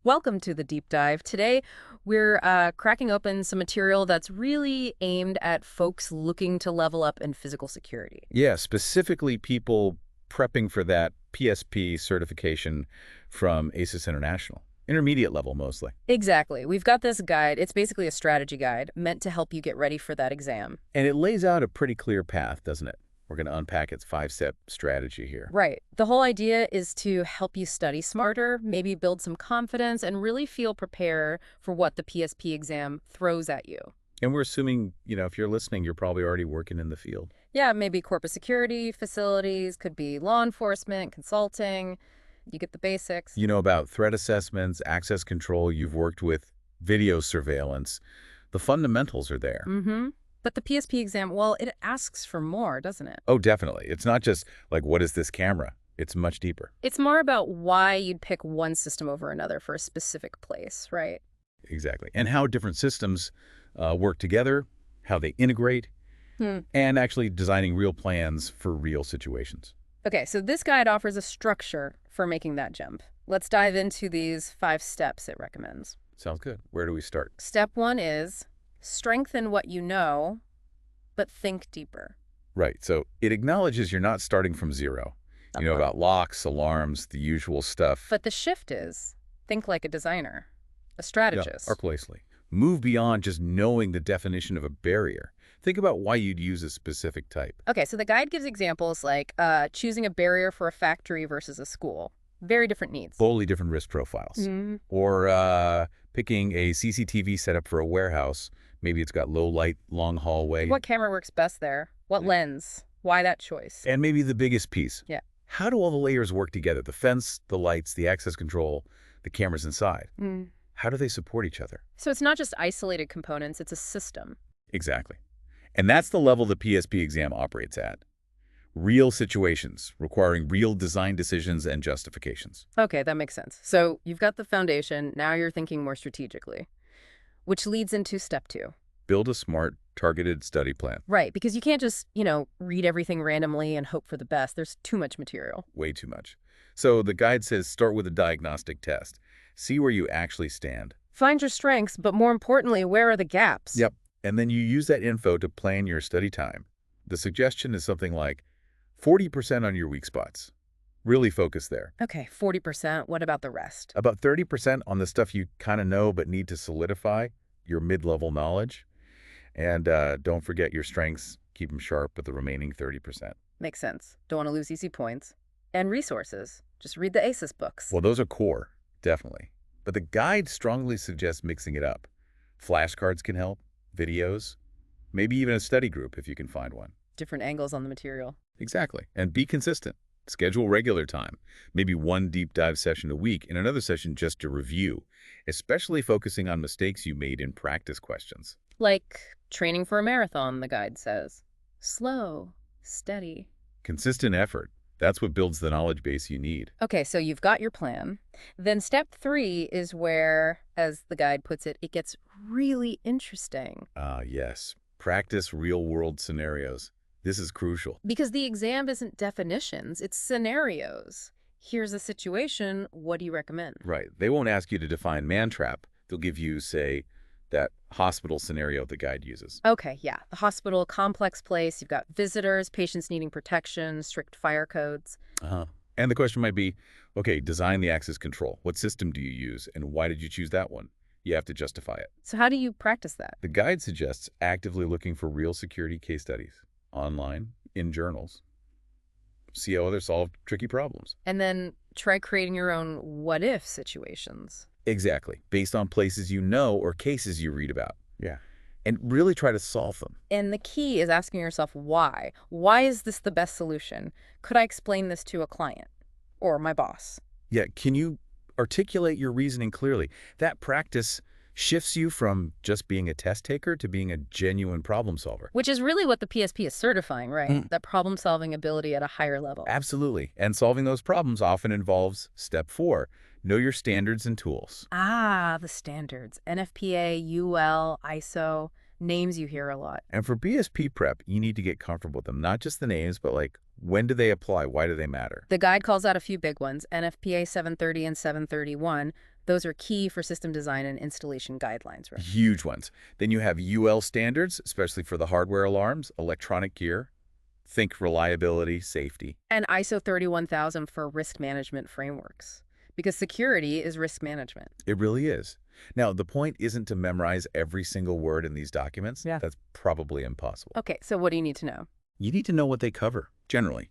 Welcome to the deep dive. Today, we're cracking open some material that's really aimed at folks looking to level up in physical security. Yeah, specifically people prepping for that PSP certification from ASIS International. Intermediate level, mostly. Exactly. We've got this guide. It's basically a strategy guide meant to help you get ready for that exam. And it lays out a pretty clear path, doesn't it? We're going to unpack its 5-step strategy here. Right. The whole idea is to help you study smarter, maybe build some confidence, and really feel prepared for what the PSP exam throws at you. And we're assuming, if you're listening, you're probably already working in the field. Yeah, maybe corporate security, facilities, could be law enforcement, consulting. You get the basics. You know about threat assessments, access control, you've worked with video surveillance. The fundamentals are there. Mm-hmm. But the PSP exam, well, it asks for more, doesn't it? Oh, definitely. It's not just like, what is this camera? It's much deeper. It's more about why you'd pick one system over another for a specific place, right? Exactly. And how different systems work together, how they integrate, and actually designing real plans for real situations. Okay, so this guide offers a structure for making that jump. Let's dive into these 5 steps it recommends. Sounds good. Where do we start? Step 1 is strengthen what you know, but think deeper. Right. So it acknowledges you're not starting from zero. You know about locks, alarms, the usual stuff. But the shift is think like a designer, a Yeah, strategist. arc-lacely. Move beyond just knowing the definition of a barrier. Think about why you'd use a specific type. Okay, so the guide gives examples like choosing a barrier for a factory versus a school. Very different needs. Totally different risk profiles. Mhm. Or picking a CCTV setup for a warehouse. Maybe it's got low light, long hallway. What camera works best there? What lens? Why that choice? And maybe the biggest piece. Yeah. How do all the layers work together? The fence, the lights, the access control, the cameras inside. Mm. How do they support each other? So it's not just isolated components, it's a system. Exactly. And that's the level the PSP exam operates at. Real situations requiring real design decisions and justifications. Okay, that makes sense. So you've got the foundation, now you're thinking more strategically, which leads into step 2. Build a smart, targeted study plan. Right, because you can't just, read everything randomly and hope for the best. There's too much material. Way too much. So the guide says start with a diagnostic test. See where you actually stand. Find your strengths, but more importantly, where are the gaps? Yep. And then you use that info to plan your study time. The suggestion is something like 40% on your weak spots. Really focus there. Okay, 40%. What about the rest? About 30% on the stuff you kind of know but need to solidify, your mid-level knowledge. And don't forget your strengths. Keep them sharp with the remaining 30%. Makes sense. Don't want to lose easy points. And resources. Just read the ASIS books. Well, those are core, definitely. But the guide strongly suggests mixing it up. Flashcards can help, videos, maybe even a study group if you can find one. Different angles on the material. Exactly. And be consistent. Schedule regular time. Maybe one deep dive session a week and another session just to review, especially focusing on mistakes you made in practice questions. Like training for a marathon, the guide says. Slow, steady. Consistent effort. That's what builds the knowledge base you need. Okay, so you've got your plan. Then step 3 is where, as the guide puts it, it gets really interesting. Yes. Practice real-world scenarios. This is crucial. Because the exam isn't definitions, it's scenarios. Here's a situation, what do you recommend? Right. They won't ask you to define man-trap. They'll give you, say, that hospital scenario the guide uses. Okay, yeah. The hospital, complex place, you've got visitors, patients needing protection, strict fire codes. And the question might be, okay, design the access control. What system do you use, and why did you choose that one? You have to justify it. So how do you practice that? The guide suggests actively looking for real security case studies, online, in journals. See how others solve tricky problems. And then try creating your own what-if situations. Exactly, based on places you know or cases you read about. Yeah. And really try to solve them. And the key is asking yourself why. Why is this the best solution? Could I explain this to a client or my boss? Yeah, can you articulate your reasoning clearly? That practice shifts you from just being a test taker to being a genuine problem solver. Which is really what the PSP is certifying, right? That problem-solving ability at a higher level. Absolutely. And solving those problems often involves step 4, know your standards and tools. Ah, the standards. NFPA, UL, ISO, names you hear a lot. And for PSP prep, you need to get comfortable with them. Not just the names, but like When do they apply? Why do they matter? The guide calls out a few big ones, NFPA 730 and 731. Those are key for system design and installation guidelines, right? Huge ones. Then you have UL standards, especially for the hardware alarms, electronic gear. Think reliability, safety. And ISO 31000 for risk management frameworks, because security is risk management. It really is. Now, the point isn't to memorize every single word in these documents. Yeah. That's probably impossible. Okay, so what do you need to know? You need to know what they cover, generally,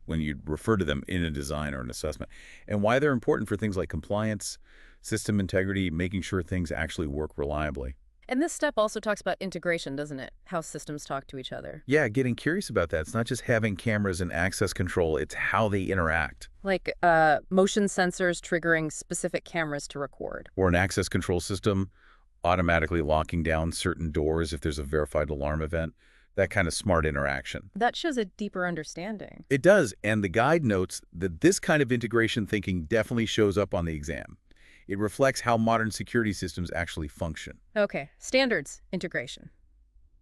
when you refer to them in a design or an assessment, and why they're important for things like compliance, system integrity, making sure things actually work reliably. And this step also talks about integration, doesn't it? How systems talk to each other. Yeah, getting curious about that. It's not just having cameras and access control, it's how they interact. Like motion sensors triggering specific cameras to record. Or an access control system automatically locking down certain doors if there's a verified alarm event. That kind of smart interaction. That shows a deeper understanding. It does, and the guide notes that this kind of integration thinking definitely shows up on the exam. It reflects how modern security systems actually function. Okay, standards integration.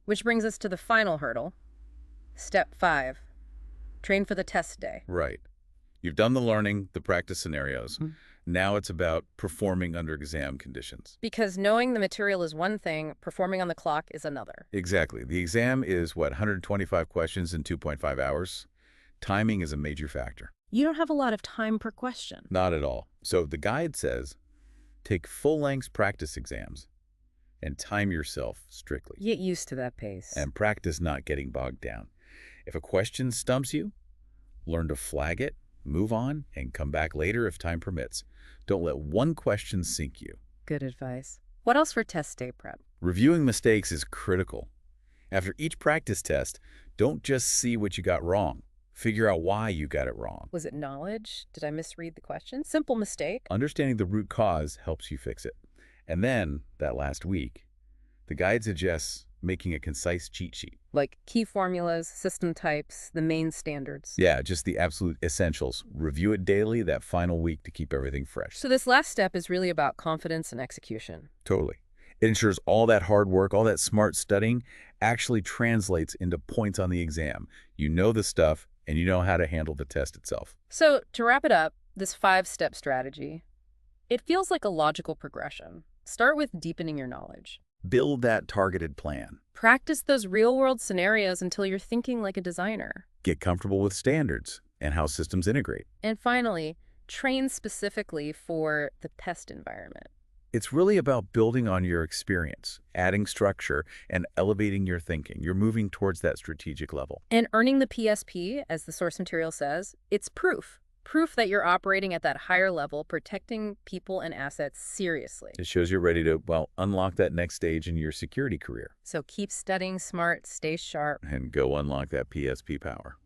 Which brings us to the final hurdle. Step 5, train for the test day. Right. You've done the learning, the practice scenarios. Mhm. Now it's about performing under exam conditions. Because knowing the material is one thing, performing on the clock is another. Exactly. The exam is, 125 questions in 2.5 hours. Timing is a major factor. You don't have a lot of time per question. Not at all. So the guide says, take full-length practice exams and time yourself strictly. Get used to that pace. And practice not getting bogged down. If a question stumps you, learn to flag it, move on, and come back later if time permits. Don't let one question sink you. Good advice. What else for test day prep? Reviewing mistakes is critical. After each practice test, don't just see what you got wrong. Figure out why you got it wrong. Was it knowledge? Did I misread the question? Simple mistake. Understanding the root cause helps you fix it. And then, that last week, the guide suggests making a concise cheat sheet. Like key formulas, system types, the main standards. Yeah, just the absolute essentials. Review it daily that final week to keep everything fresh. So this last step is really about confidence and execution. Totally. It ensures all that hard work, all that smart studying actually translates into points on the exam. You know the stuff, and you know how to handle the test itself. So to wrap it up, this 5-step strategy, it feels like a logical progression. Start with deepening your knowledge. Build that targeted plan. Practice those real-world scenarios until you're thinking like a designer. Get comfortable with standards and how systems integrate. And finally, train specifically for the test environment. It's really about building on your experience, adding structure, and elevating your thinking. You're moving towards that strategic level. And earning the PSP, as the source material says, it's proof. Proof that you're operating at that higher level, protecting people and assets seriously. It shows you're ready to, unlock that next stage in your security career. So keep studying smart, stay sharp. And go unlock that PSP power.